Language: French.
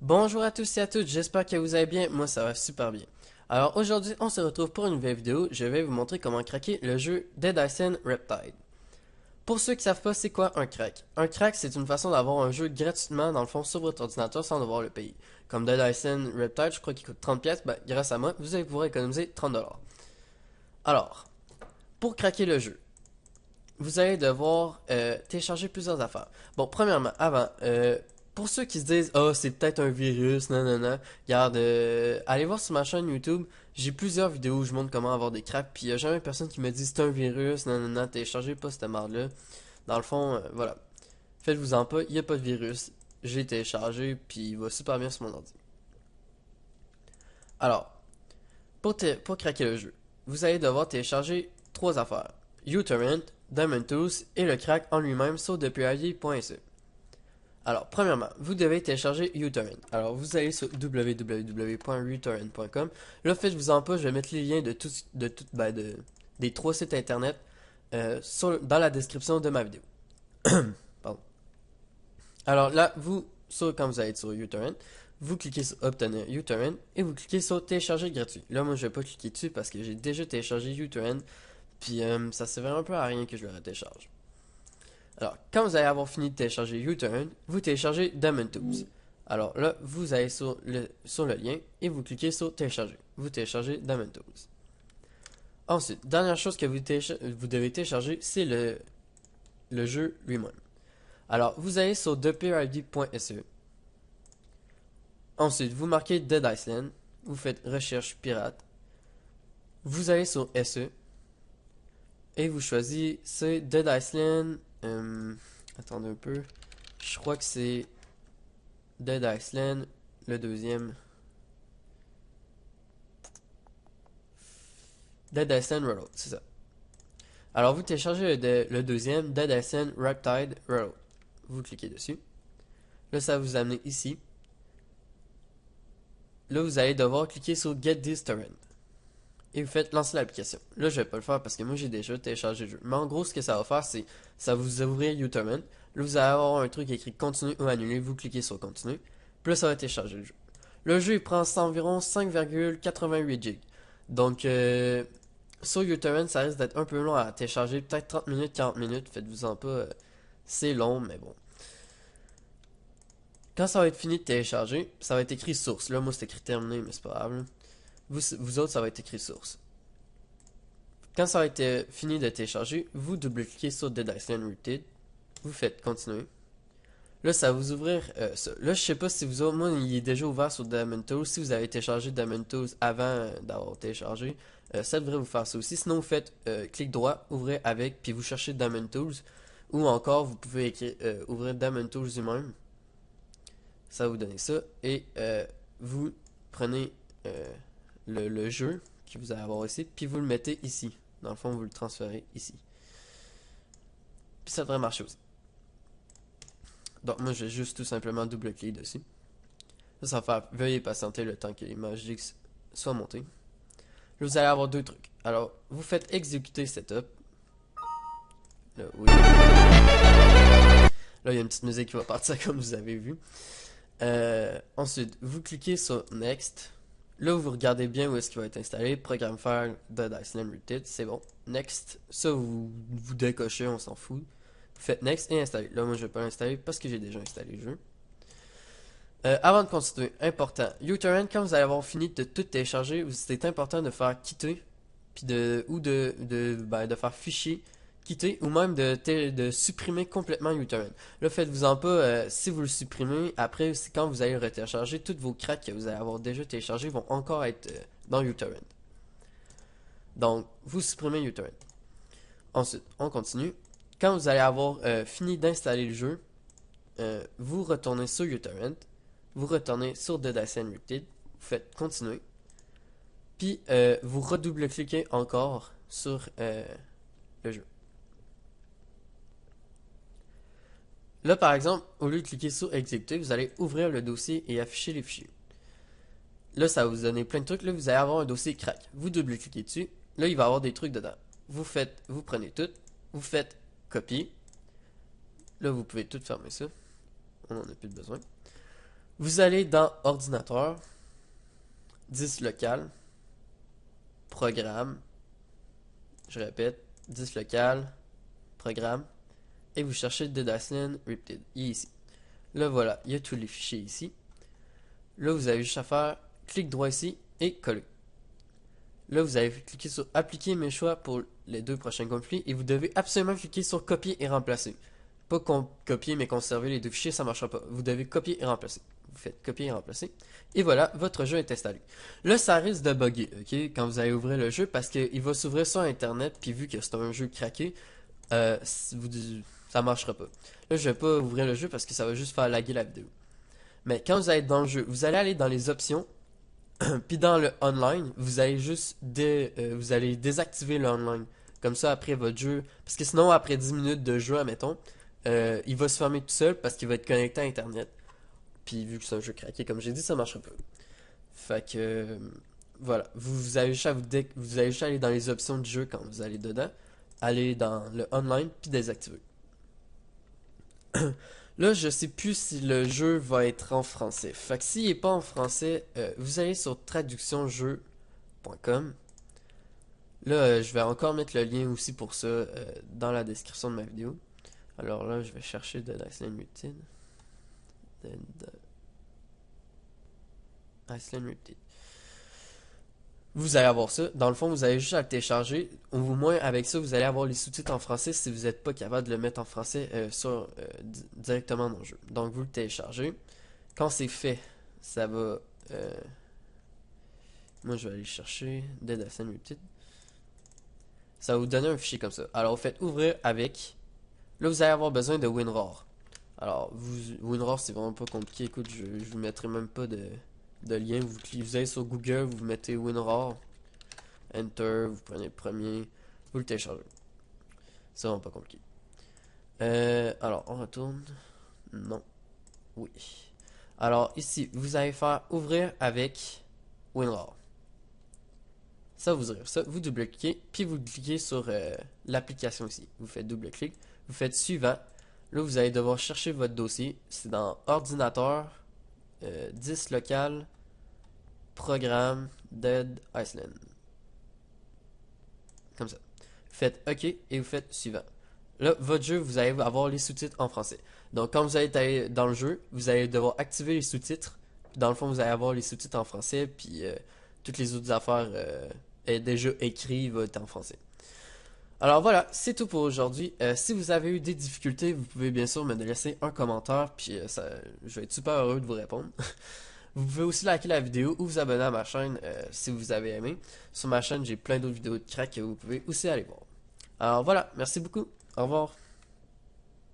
Bonjour à tous et à toutes, j'espère que vous allez bien, moi ça va super bien. Alors aujourd'hui on se retrouve pour une nouvelle vidéo, je vais vous montrer comment craquer le jeu Dead Island Riptide. Pour ceux qui savent pas c'est quoi un crack? Un crack c'est une façon d'avoir un jeu gratuitement dans le fond sur votre ordinateur sans devoir le payer. Comme Dead Island Riptide, je crois qu'il coûte 30$, ben, grâce à moi vous allez pouvoir économiser 30$. Alors, pour craquer le jeu, vous allez devoir télécharger plusieurs affaires. Bon, premièrement, pour ceux qui se disent, oh, c'est peut-être un virus, non, non, non, regarde, allez voir sur ma chaîne YouTube, j'ai plusieurs vidéos où je montre comment avoir des cracks, puis il n'y a jamais personne qui me dit c'est un virus, non, non, non, téléchargez pas cette merde-là. Dans le fond, voilà. Faites-vous-en pas, il n'y a pas de virus. J'ai téléchargé, puis il va super bien sur mon ordi. Alors, pour craquer le jeu, vous allez devoir télécharger trois affaires. uTorrent, Diamond Tools et le crack en lui-même sur dpid.se. Alors, premièrement, vous devez télécharger uTorrent. Alors, vous allez sur www.utorrent.com. Là, faites-vous-en pas, je vais mettre les liens des trois sites internet dans la description de ma vidéo. Pardon. Alors là, quand vous allez être sur uTorrent, vous cliquez sur Obtenir uTorrent et vous cliquez sur Télécharger gratuit. Là, moi, je vais pas cliquer dessus parce que j'ai déjà téléchargé uTorrent, puis ça sert un peu à rien que je le télécharge. Alors, quand vous allez avoir fini de télécharger uTorrent, vous téléchargez Diamond Tools. Alors là, vous allez sur le lien et vous cliquez sur Télécharger. Vous téléchargez Diamond Tools. Ensuite, dernière chose que vous devez télécharger, c'est le jeu lui-même. Alors, vous allez sur dpid.se. Ensuite, vous marquez Dead Island. Vous faites Recherche pirate. Vous allez sur SE. Et vous choisissez Dead Island. Attendez un peu. Je crois que c'est Dead Island, le deuxième. Dead Island Reload, c'est ça. Alors vous téléchargez le deuxième, Dead Island Riptide Reload. Vous cliquez dessus. Là, ça va vous amener ici. Là, vous allez devoir cliquer sur Get This Torrent. Et vous faites lancer l'application. Là, je vais pas le faire parce que moi, j'ai déjà téléchargé le jeu. Mais en gros, ce que ça va faire, c'est ça va vous ouvrir uTorrent. Là, vous allez avoir un truc écrit continue ou annuler. Vous cliquez sur continue. Puis là, ça va télécharger le jeu. Le jeu, il prend environ 5,88 GB. Donc, sur uTorrent, ça risque d'être un peu long à télécharger. Peut-être 30 minutes, 40 minutes. Faites-vous-en pas. C'est long, mais bon. Quand ça va être fini de télécharger, ça va être écrit source. Là, moi, c'est écrit terminé, mais c'est pas grave. Là. Vous autres, ça va être écrit source. Quand ça va être fini de télécharger, vous double-cliquez sur Dead Island Rooted. Vous faites continuer. Là, ça va vous ouvrir ça. Là, je sais pas si vous autres, moi, il est déjà ouvert sur Diamond Tools. Si vous avez téléchargé Diamond Tools avant d'avoir téléchargé, ça devrait vous faire ça aussi. Sinon, vous faites clic droit, ouvrez avec, puis vous cherchez Diamond Tools. Ou encore, vous pouvez ouvrir Diamond Tools lui-même. Ça va vous donner ça. Et vous prenez le jeu que vous allez avoir ici, puis vous le mettez ici. Dans le fond, vous le transférez ici. Puis ça devrait marcher aussi. Donc moi, je vais juste tout simplement double-cliquer dessus. Ça va faire veuillez patienter le temps que l'image X soit montée. Là, vous allez avoir deux trucs. Alors, vous faites exécuter setup. Là, oui. Là, il y a une petite musique qui va partir comme vous avez vu. Ensuite, vous cliquez sur Next. Là, vous regardez bien où est-ce qu'il va être installé. Programme faire Dead Island Rooted, c'est bon. Next, ça vous décochez, on s'en fout. Vous faites Next et installer. Là, moi, je vais pas l'installer parce que j'ai déjà installé le jeu. Avant de continuer, important, uTorrent, quand vous allez avoir fini de tout télécharger, c'est important de faire quitter, puis de faire fichier, quitter, ou même de supprimer complètement uTorrent. Là, faites-vous-en pas, si vous le supprimez, après, c'est quand vous allez le retélécharger, toutes vos cracks que vous allez avoir déjà téléchargés vont encore être dans uTorrent. Donc, vous supprimez uTorrent. Ensuite, on continue. Quand vous allez avoir fini d'installer le jeu, vous retournez sur uTorrent, vous retournez sur Dead Island Rooted, vous faites continuer, puis vous redouble-cliquez encore sur le jeu. Là, par exemple, au lieu de cliquer sur exécuter, vous allez ouvrir le dossier et afficher les fichiers. Là, ça va vous donner plein de trucs. Là, vous allez avoir un dossier crack. Vous double-cliquez dessus. Là, il va y avoir des trucs dedans. Vous prenez tout, vous faites copier. Là, vous pouvez tout fermer ça. On n'en a plus de besoin. Vous allez dans ordinateur, disque local, programme, je répète, disque local, programme, et vous cherchez Dead Island Repeated. Il est ici. Là voilà, il y a tous les fichiers ici. Là vous avez juste à faire clic droit ici et coller. Là vous avez cliqué sur appliquer mes choix pour les deux prochains conflits et vous devez absolument cliquer sur copier et remplacer. Pas copier mais conserver les deux fichiers, ça ne marchera pas. Vous devez copier et remplacer. Vous faites copier et remplacer. Et voilà, votre jeu est installé. Là, ça risque de bugger, ok, quand vous allez ouvrir le jeu, parce qu'il va s'ouvrir sur Internet, puis vu que c'est un jeu craqué, ça marchera pas. Là, je vais pas ouvrir le jeu parce que ça va juste faire laguer la vidéo. Mais quand vous allez être dans le jeu, vous allez aller dans les options, puis dans le online, vous allez juste vous allez désactiver le online. Comme ça, après votre jeu, parce que sinon, après 10 minutes de jeu, admettons, il va se fermer tout seul parce qu'il va être connecté à Internet. Puis vu que c'est un jeu craqué, comme j'ai dit, ça marchera pas. Fait que voilà, vous avez juste à vous avez juste à aller dans les options du jeu quand vous allez dedans, aller dans le online puis désactiver. Là, je sais plus si le jeu va être en français. Fait que s'il est pas en français, vous allez sur traductionjeu.com. Là, je vais encore mettre le lien aussi pour ça dans la description de ma vidéo. Alors là, je vais chercher Dead Island Repeated. Dead Island Repeated. Vous allez avoir ça. Dans le fond, vous allez juste à le télécharger. Au moins, avec ça, vous allez avoir les sous-titres en français si vous n'êtes pas capable de le mettre en français directement dans le jeu. Donc, vous le téléchargez. Quand c'est fait, ça va... moi, je vais aller chercher Dead Island Repeated. Ça va vous donner un fichier comme ça. Alors, vous faites ouvrir avec... Là, vous allez avoir besoin de WinRAR. Alors, WinRAR, c'est vraiment pas compliqué. Écoute, je vous mettrai même pas de lien. Vous allez sur Google, vous mettez WinRAR, Enter, vous prenez le premier, vous le téléchargez. C'est vraiment pas compliqué. Alors, on retourne. Non. Oui. Alors, ici, vous allez faire ouvrir avec WinRAR. Ça, vous ouvrez ça, vous double-cliquez, puis vous cliquez sur l'application ici. Vous faites double-clic, vous faites suivant. Là, vous allez devoir chercher votre dossier. C'est dans ordinateur, disque local, programme, Dead Island. Comme ça. Vous faites OK et vous faites suivant. Là, votre jeu, vous allez avoir les sous-titres en français. Donc, quand vous allez aller dans le jeu, vous allez devoir activer les sous-titres. Dans le fond, vous allez avoir les sous-titres en français, puis toutes les autres affaires déjà écrites vont être en français. Alors voilà, c'est tout pour aujourd'hui. Si vous avez eu des difficultés, vous pouvez bien sûr me laisser un commentaire, puis je vais être super heureux de vous répondre. Vous pouvez aussi liker la vidéo ou vous abonner à ma chaîne si vous avez aimé. Sur ma chaîne, j'ai plein d'autres vidéos de crack que vous pouvez aussi aller voir. Alors voilà, merci beaucoup. Au revoir.